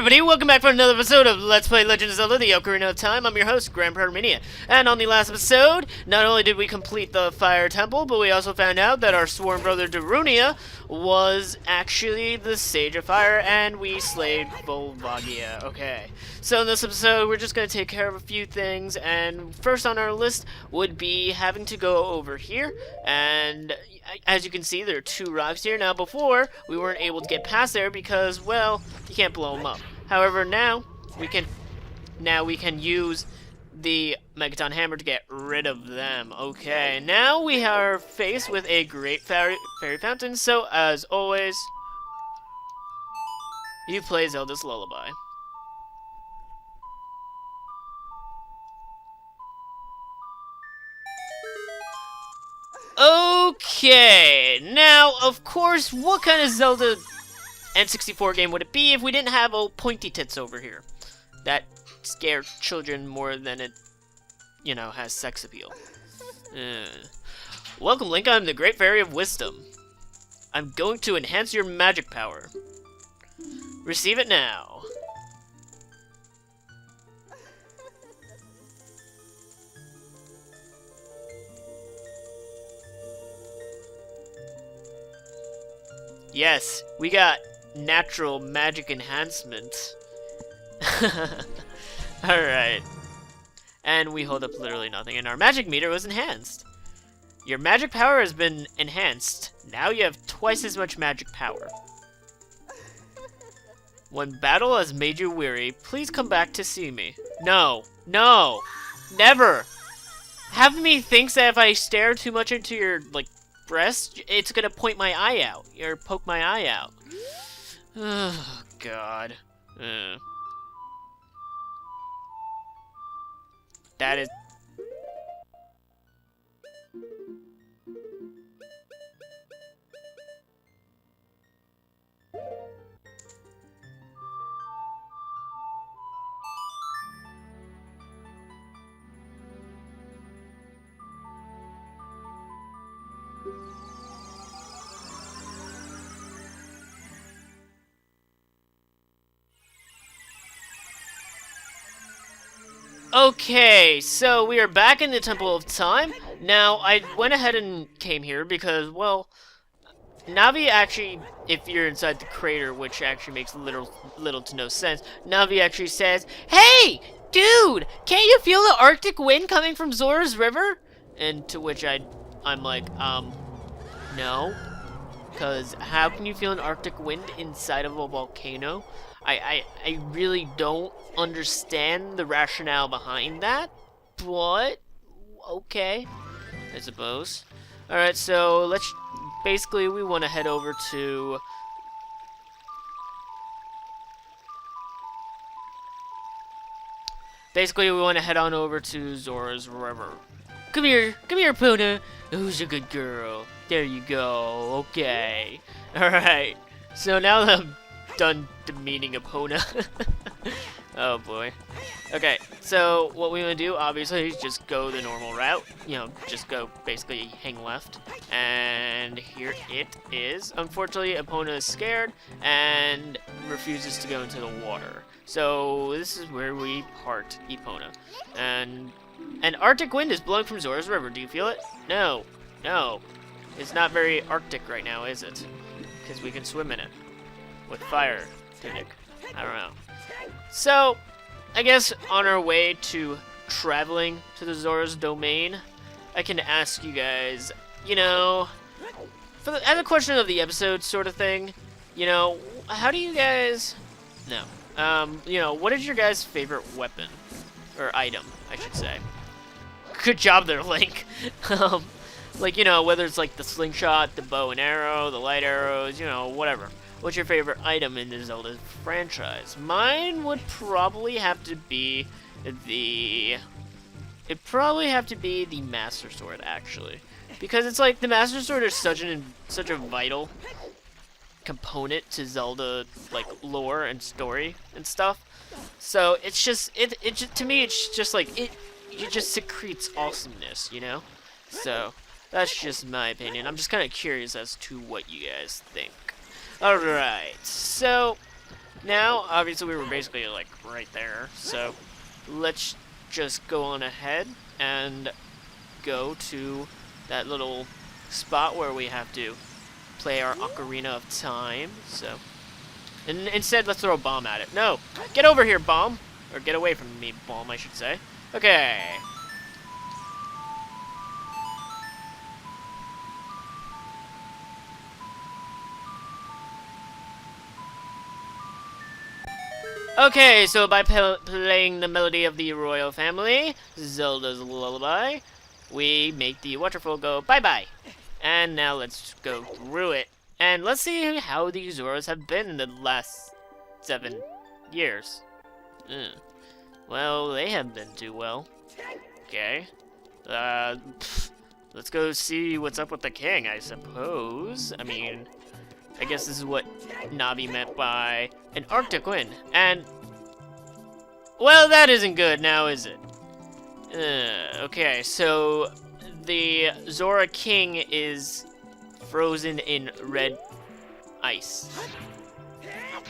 everybody, welcome back for another episode of Let's Play Legend of Zelda, the Ocarina of Time. I'm your host, Grandpa Armenia. And on the last episode, not only did we complete the Fire Temple, but we also found out that our sworn brother Darunia was actually the Sage of Fire, and we slayed Volvagia. Okay, so in this episode, we're just going to take care of a few things, and first on our list would be having to go over here, and as you can see, there are two rocks here. Now, before, we weren't able to get past there because, well, you can't blow them up. However, now we can use the Megaton Hammer to get rid of them. Okay, now we are faced with a great fairy fountain. So, as always, you play Zelda's Lullaby. Okay, now, of course, what kind of Zelda N64 game would it be if we didn't have old pointy tits over here that scare children more than it, you know, has sex appeal? Welcome, Link. I'm the Great Fairy of Wisdom. I'm going to enhance your magic power. Receive it now. Yes, we got natural magic enhancement. Alright. And we hold up literally nothing, and our magic meter was enhanced. Your magic power has been enhanced. Now you have twice as much magic power. When battle has made you weary, please come back to see me. No. No. Never. Have me think that if I stare too much into your, like, breast, it's gonna point my eye out, or poke my eye out. Oh, God. That is... Okay, so we are back in the Temple of Time. Now, I went ahead and came here because, well, Navi actually, if you're inside the crater, which actually makes little to no sense, Navi actually says, "Hey, dude, can't you feel the Arctic wind coming from Zora's River?" And to which I'm like, no. Because how can you feel an Arctic wind inside of a volcano? I really don't understand the rationale behind that, but okay, I suppose. Alright, so basically we want to head over to... Basically we want to head on over to Zora's River. Come here, Puna. Who's a good girl? There you go, okay. Alright, so now that I'm done demeaning Epona. Oh boy. Okay, so what we want to do, obviously, is just go the normal route. You know, just go, basically, hang left. And here it is. Unfortunately, Epona is scared and refuses to go into the water. So this is where we part Epona. And an Arctic wind is blowing from Zora's River. Do you feel it? No. No. It's not very Arctic right now, is it? Because we can swim in it. With fire, tunic. I don't know. So, I guess on our way to traveling to the Zoras Domain, I can ask you guys, you know, as a question of the episode sort of thing, you know, how do you guys, you know, what is your guys' favorite weapon? Or item, I should say. Good job there, Link. Like, you know, whether it's like the slingshot, the bow and arrow, the light arrows, you know, whatever. What's your favorite item in the Zelda franchise? Mine would probably have to be the... It'd probably have to be the Master Sword, actually. Because it's like, the Master Sword is such a vital component to Zelda, like, lore and story and stuff. So, it's just, to me, it's just like, it just secretes awesomeness, you know? So, that's just my opinion. I'm just kind of curious as to what you guys think. Alright, so Now, obviously, we were basically, like, right there. So, let's just go on ahead and go to that little spot where we have to play our Ocarina of Time. So, and instead, let's throw a bomb at it. No! Get over here, bomb! Or get away from me, bomb, I should say. Okay. Okay, so by playing the melody of the royal family, Zelda's lullaby, we make the waterfall go bye-bye. And now let's go through it. And let's see how the Zoras have been in the last 7 years. Well, they haven't been too well. Okay. Let's go see what's up with the king, I suppose. I mean, I guess this is what Navi meant by an Arctic wind. And, well, that isn't good now, is it? Okay, so the Zora King is frozen in red ice.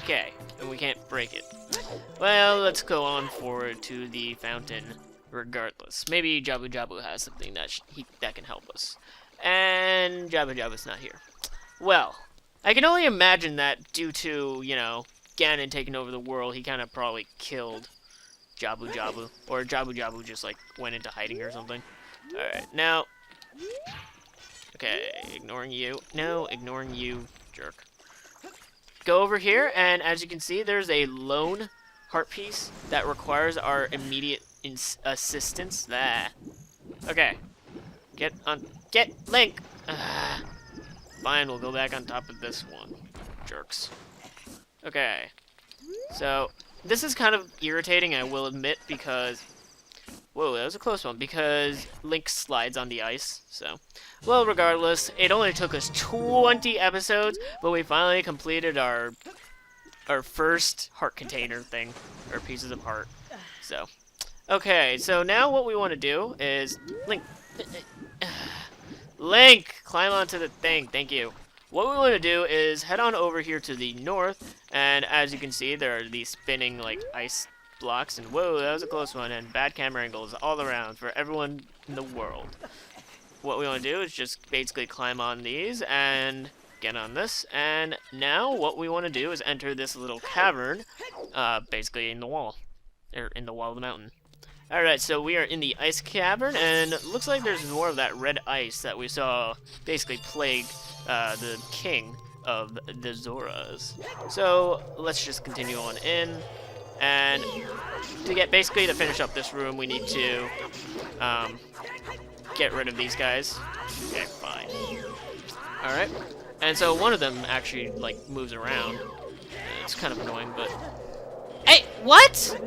Okay, and we can't break it. Well, let's go on forward to the fountain regardless. Maybe Jabu Jabu has something that can help us. And Jabu Jabu's not here. Well, I can only imagine that due to, you know, Ganon taking over the world, he kind of probably killed Jabu Jabu. Or Jabu Jabu just, like, went into hiding or something. Alright, now... Okay, ignoring you. No, ignoring you, jerk. Go over here, and as you can see, there's a lone heart piece that requires our immediate assistance. There. Okay. Get Link! Fine, we'll go back on top of this one. Jerks. Okay. So, this is kind of irritating, I will admit, because... Whoa, that was a close one, because Link slides on the ice, so... Well, regardless, it only took us 20 episodes, but we finally completed our first heart container thing, or pieces of heart, so... Okay, so now what we want to do is... Link! Climb onto the thing, thank you. What we want to do is head on over here to the north, and as you can see, there are these spinning, like, ice blocks, and whoa, that was a close one, and bad camera angles all around for everyone in the world. What we want to do is just basically climb on these, and get on this, and now what we want to do is enter this little cavern, basically in the wall, or in the wall of the mountain. Alright, so we are in the ice cavern, and it looks like there's more of that red ice that we saw basically plague the king of the Zoras. So let's just continue on in, and to finish up this room, we need to get rid of these guys. Okay, fine. Alright, and so one of them actually, like, moves around. It's kind of annoying, but... Hey, what?!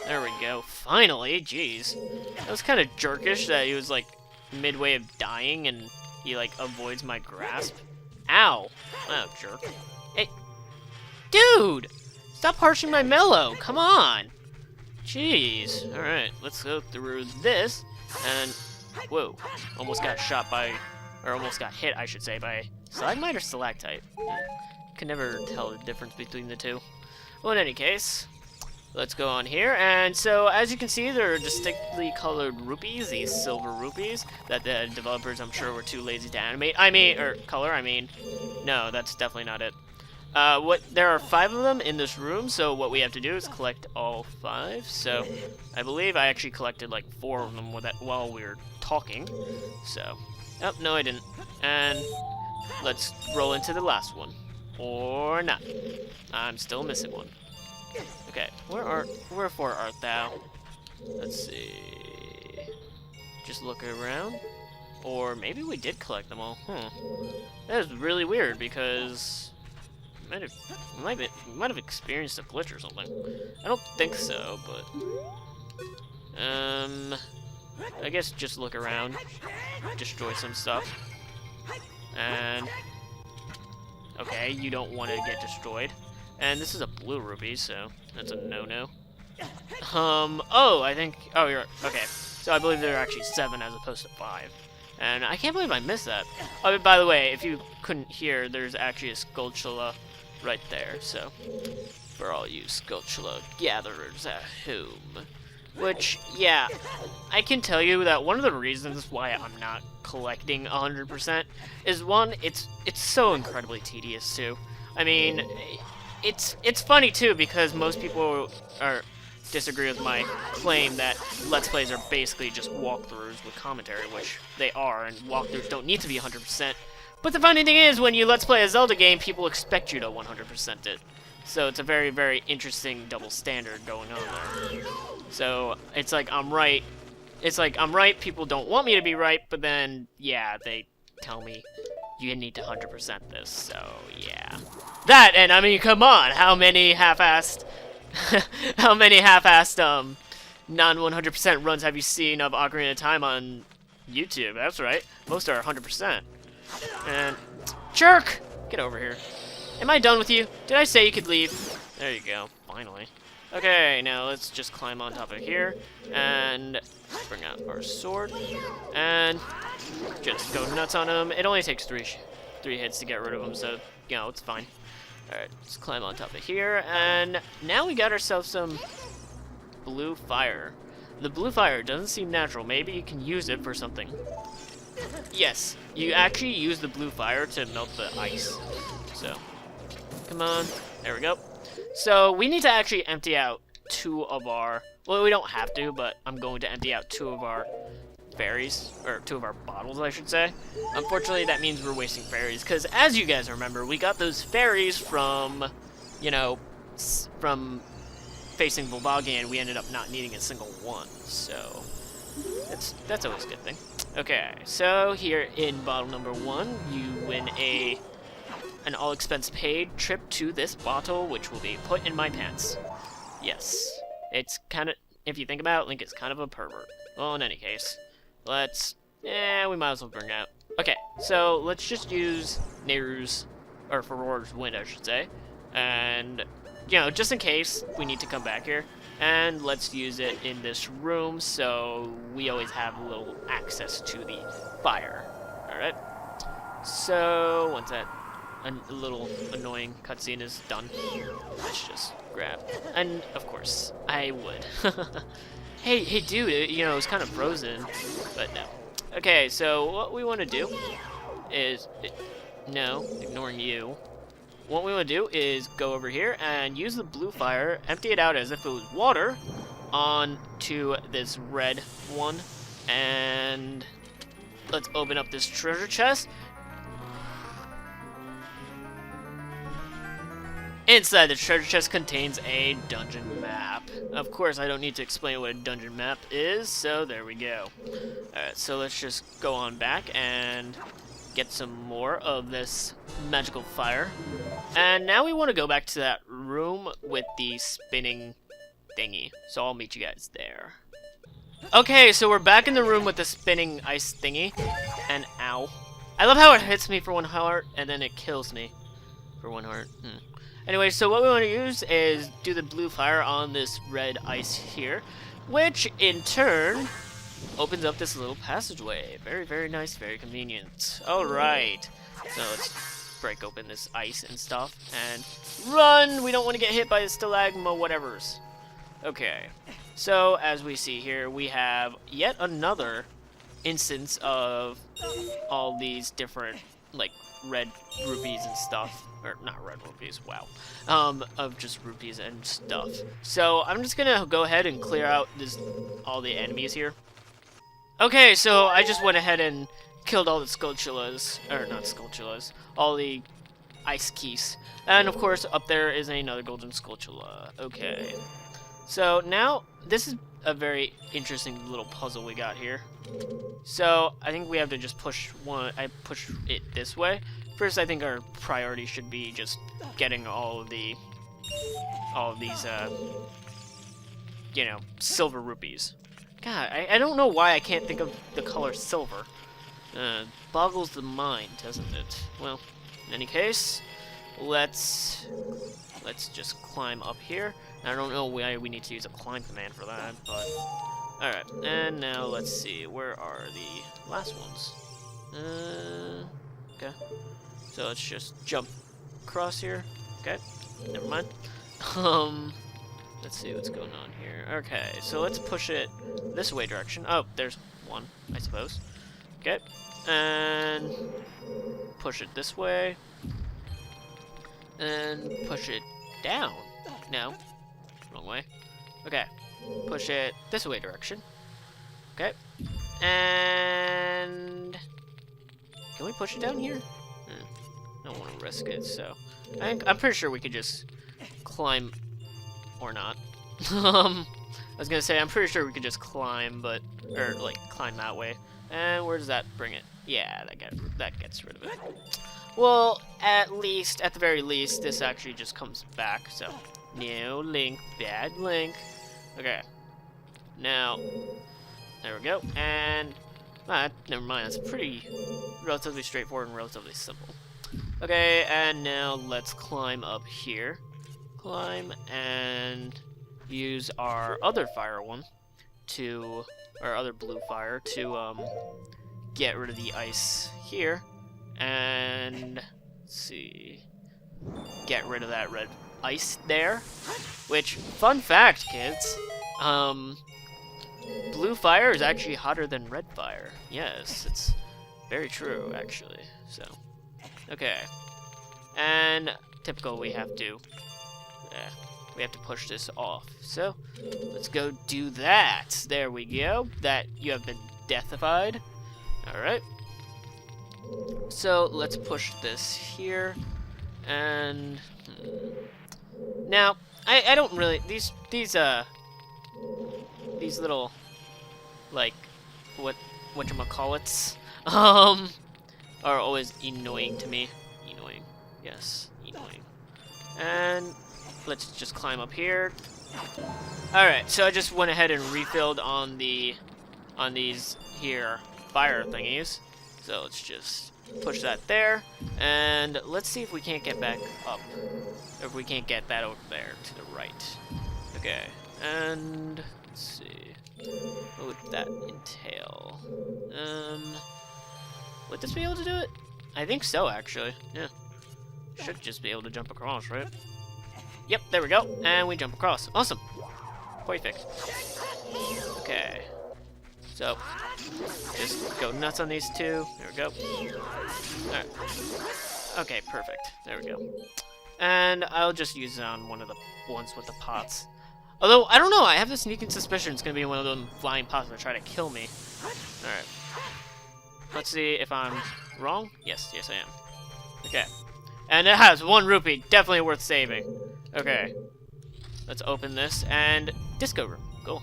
There we go, finally, jeez. That was kind of jerkish that he was, like, midway of dying and he, like, avoids my grasp. Ow! Wow, jerk. Hey, dude! Stop harshing my mellow, come on! Jeez. Alright, let's go through this, and... Whoa, almost got shot by... Or almost got hit, I should say, by stalagmite or stalactite. Can never tell the difference between the two. Well, in any case... Let's go on here, and so as you can see, there are distinctly colored rupees, these silver rupees, that the developers, I'm sure, were too lazy to animate. No, that's definitely not it. There are 5 of them in this room, so what we have to do is collect all 5, so I believe I actually collected like 4 of them while we were talking, so, oh, no I didn't, and let's roll into the last one, or not. I'm still missing one. Okay, wherefore art thou? Let's see. Just look around. Or maybe we did collect them all. That is really weird because we might have experienced a glitch or something. I don't think so, but I guess just look around, destroy some stuff, and okay, you don't want to get destroyed. And this is a blue rupee, so that's a no-no. You're, okay. So I believe there are actually 7 as opposed to 5. And I can't believe I missed that. Oh, by the way, if you couldn't hear, there's actually a Skulltula right there, so. for all you Skulltula gatherers at home. Which, yeah, I can tell you that one of the reasons why I'm not collecting 100% is one, it's so incredibly tedious too. I mean, it's funny too because most people disagree with my claim that Let's Plays are basically just walkthroughs with commentary, which they are, and walkthroughs don't need to be 100%. But the funny thing is, when you Let's Play a Zelda game, people expect you to 100% it. So it's a very, very interesting double standard going on there. So it's like I'm right. It's like I'm right, people don't want me to be right, but then, yeah, they tell me you need to 100% this, so yeah. That, and I mean, come on, how many half-assed, non-100% runs have you seen of Ocarina of Time on YouTube? That's right, most are 100%. And, jerk! Get over here. Am I done with you? Did I say you could leave? There you go, finally. Okay, now let's just climb on top of here, and bring out our sword, and just go nuts on him. It only takes three hits to get rid of him, so, you know, it's fine. Alright, let's climb on top of here, and now we got ourselves some blue fire. The blue fire doesn't seem natural. Maybe you can use it for something. Yes, you actually use the blue fire to melt the ice. So, come on. There we go. So, we need to actually empty out two of our... Well, we don't have to, but I'm going to empty out two of our fairies, or two of our bottles, I should say. Unfortunately, that means we're wasting fairies, because as you guys remember, we got those fairies from, you know, from facing Volvagia, and we ended up not needing a single one, so that's always a good thing. Okay, so here in bottle number 1, you win an all-expense-paid trip to this bottle, which will be put in my pants. Yes, it's kind of, if you think about it, Link is kind of a pervert. Well, in any case, we might as well bring it out. Okay, so let's just use Nehru's, or Farore's Wind, I should say, and, you know, just in case we need to come back here, and let's use it in this room so we always have a little access to the fire. Alright, so once that a little annoying cutscene is done, let's just grab, and of course, I would. Hey dude, you know, it's kind of frozen, but no. Okay, so what we want to do is, no, ignoring you. What we want to do is go over here and use the blue fire, empty it out as if it was water onto this red one, and let's open up this treasure chest. Inside the treasure chest contains a dungeon map. Of course, I don't need to explain what a dungeon map is, so there we go. Alright, so let's just go on back and get some more of this magical fire. And now we want to go back to that room with the spinning thingy. So I'll meet you guys there. Okay, so we're back in the room with the spinning ice thingy. And ow. I love how it hits me for 1 heart and then it kills me for 1 heart. Anyway, so what we want to use is do the blue fire on this red ice here, which in turn opens up this little passageway. Very, very nice, very convenient. Alright, so let's break open this ice and stuff, and run! We don't want to get hit by the stalagma whatevers. Okay, so as we see here, we have yet another instance of all these different, like, red rupees and stuff. Or, not red rupees, wow. Of just rupees and stuff. So, I'm just gonna go ahead and clear out all the enemies here. Okay, so I just went ahead and killed all the Skulltulas, or not Skulltulas, all the ice keys. And of course, up there is another golden Skulltula. Okay. So now, this is a very interesting little puzzle we got here. So, I think we have to just push it this way. First, I think our priority should be just getting all of these, you know, silver rupees. God, I don't know why I can't think of the color silver. Boggles the mind, doesn't it? Well, in any case, let's just climb up here. I don't know why we need to use a climb command for that, but alright. And now let's see, where are the last ones? Okay. So let's just jump across here. Okay, never mind. Let's see what's going on here. Okay, so let's push it this way direction. Oh, there's one, I suppose. Okay, and push it this way. And push it down. No, wrong way. Okay, push it this way direction. Okay, and can we push it down here? I don't want to risk it, so I'm pretty sure we could just climb, or not. I was gonna say I'm pretty sure we could just climb, but or like climb that way. And where does that bring it? Yeah, that gets rid of it. Well, at the very least, this actually just comes back. So, no link, bad link. Okay, now there we go. And never mind. It's pretty relatively straightforward and relatively simple. Okay, and now let's climb up here. Climb and use our other fire one to, our other blue fire to get rid of the ice here. And let's see, get rid of that red ice there. Which, fun fact, kids, blue fire is actually hotter than red fire. Yes, it's very true, actually. So, okay, and typical, we have to push this off. So, let's go do that. There we go. That you have been deathified. All right. So let's push this here, and now I don't really these little, like, whatchamacallits are always annoying to me. Annoying, yes, annoying. And let's just climb up here. All right, so I just went ahead and refilled on these here fire thingies. So let's just push that there, and let's see if we can't get back up, or if we can't get that over there to the right. Okay, and let's see, what would that entail? Would this be able to do it? I think so, actually. Yeah, should just be able to jump across, right? Yep, there we go, and we jump across. Awesome, perfect. Okay. So, just go nuts on these two. There we go. Alright. Okay, perfect. There we go. And I'll just use it on one of the ones with the pots. Although, I don't know, I have this sneaking suspicion it's going to be one of them flying pots that try to kill me. Alright. Let's see if I'm wrong. Yes, I am. Okay. And it has 1 rupee. Definitely worth saving. Okay. Let's open this, and disco room. Cool.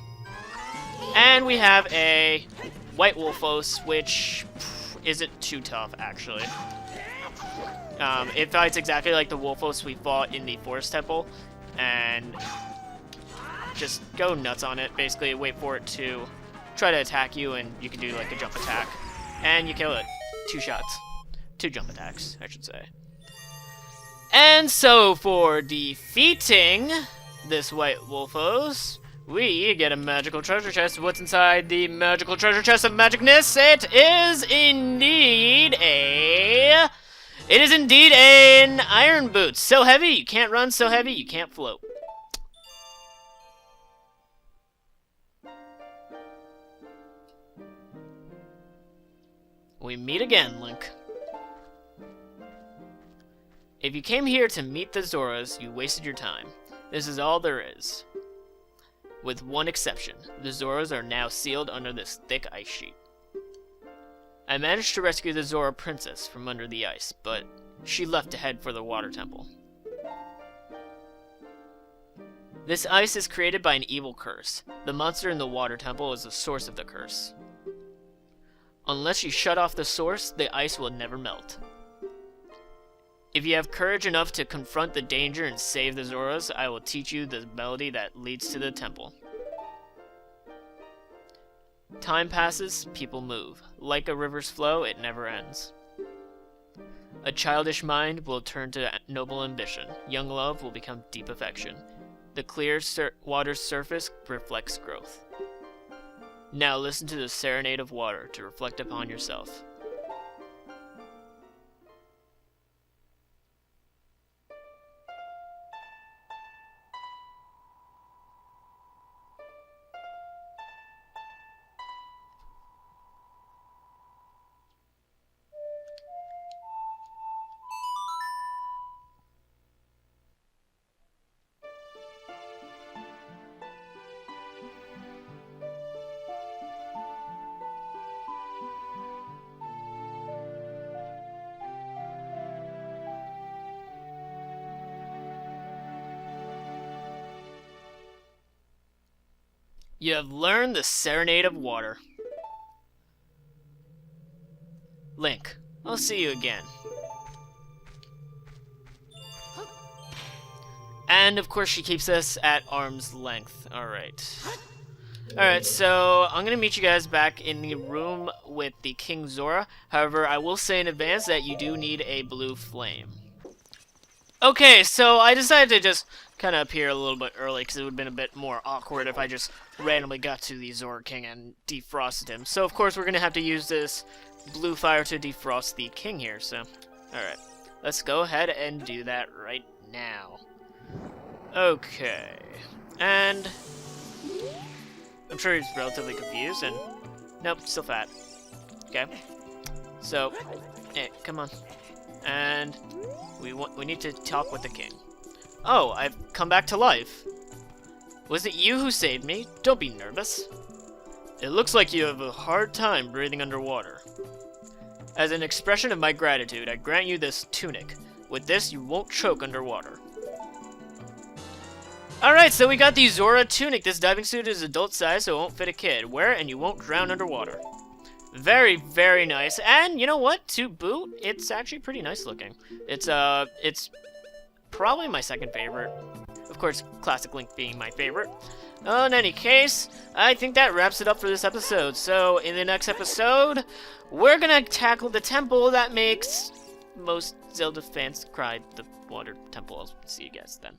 And we have a white Wolfos, which isn't too tough, actually. It fights exactly like the Wolfos we fought in the Forest Temple, and just go nuts on it. Basically, wait for it to try to attack you, and you can do like a jump attack, and you kill it. 2 shots. 2 jump attacks, I should say. And so, for defeating this white Wolfos, we get a magical treasure chest. What's inside the magical treasure chest of magicness? It is indeed an iron boot. So heavy, you can't run. So heavy, you can't float. We meet again, Link. If you came here to meet the Zoras, you wasted your time. This is all there is. With one exception, the Zoras are now sealed under this thick ice sheet. I managed to rescue the Zora princess from under the ice, but she left to head for the water temple. This ice is created by an evil curse. The monster in the water temple is the source of the curse. Unless you shut off the source, the ice will never melt. If you have courage enough to confront the danger and save the Zoras, I will teach you the melody that leads to the temple. Time passes, people move. Like a river's flow, it never ends. A childish mind will turn to noble ambition. Young love will become deep affection. The clear water's surface reflects growth. Now listen to the serenade of water to reflect upon yourself. You have learned the Serenade of Water. Link, I'll see you again. And, of course, she keeps us at arm's length. Alright. Alright, so I'm going to meet you guys back in the room with the King Zora. However, I will say in advance that you do need a blue flame. Okay, so I decided to just kind of appear a little bit early because it would have been a bit more awkward if I just randomly got to the Zora King and defrosted him. So, of course, we're going to have to use this blue fire to defrost the King here, so... Alright, let's go ahead and do that right now. Okay, and... I'm sure he's relatively confused, and... Nope, still fat. Okay. So, hey, come on. And... We need to talk with the king. Oh, I've come back to life. Was it you who saved me? Don't be nervous. It looks like you have a hard time breathing underwater. As an expression of my gratitude, I grant you this tunic. With this, you won't choke underwater. Alright, so we got the Zora tunic. This diving suit is adult size, so it won't fit a kid. Wear it and you won't drown underwater. Very, very nice. And you know what? To boot, it's actually pretty nice looking. It's probably my second favorite. Of course, Classic Link being my favorite. In any case, I think that wraps it up for this episode. So, in the next episode, we're gonna tackle the temple that makes most Zelda fans cry, the Water Temple. I'll see you guys then.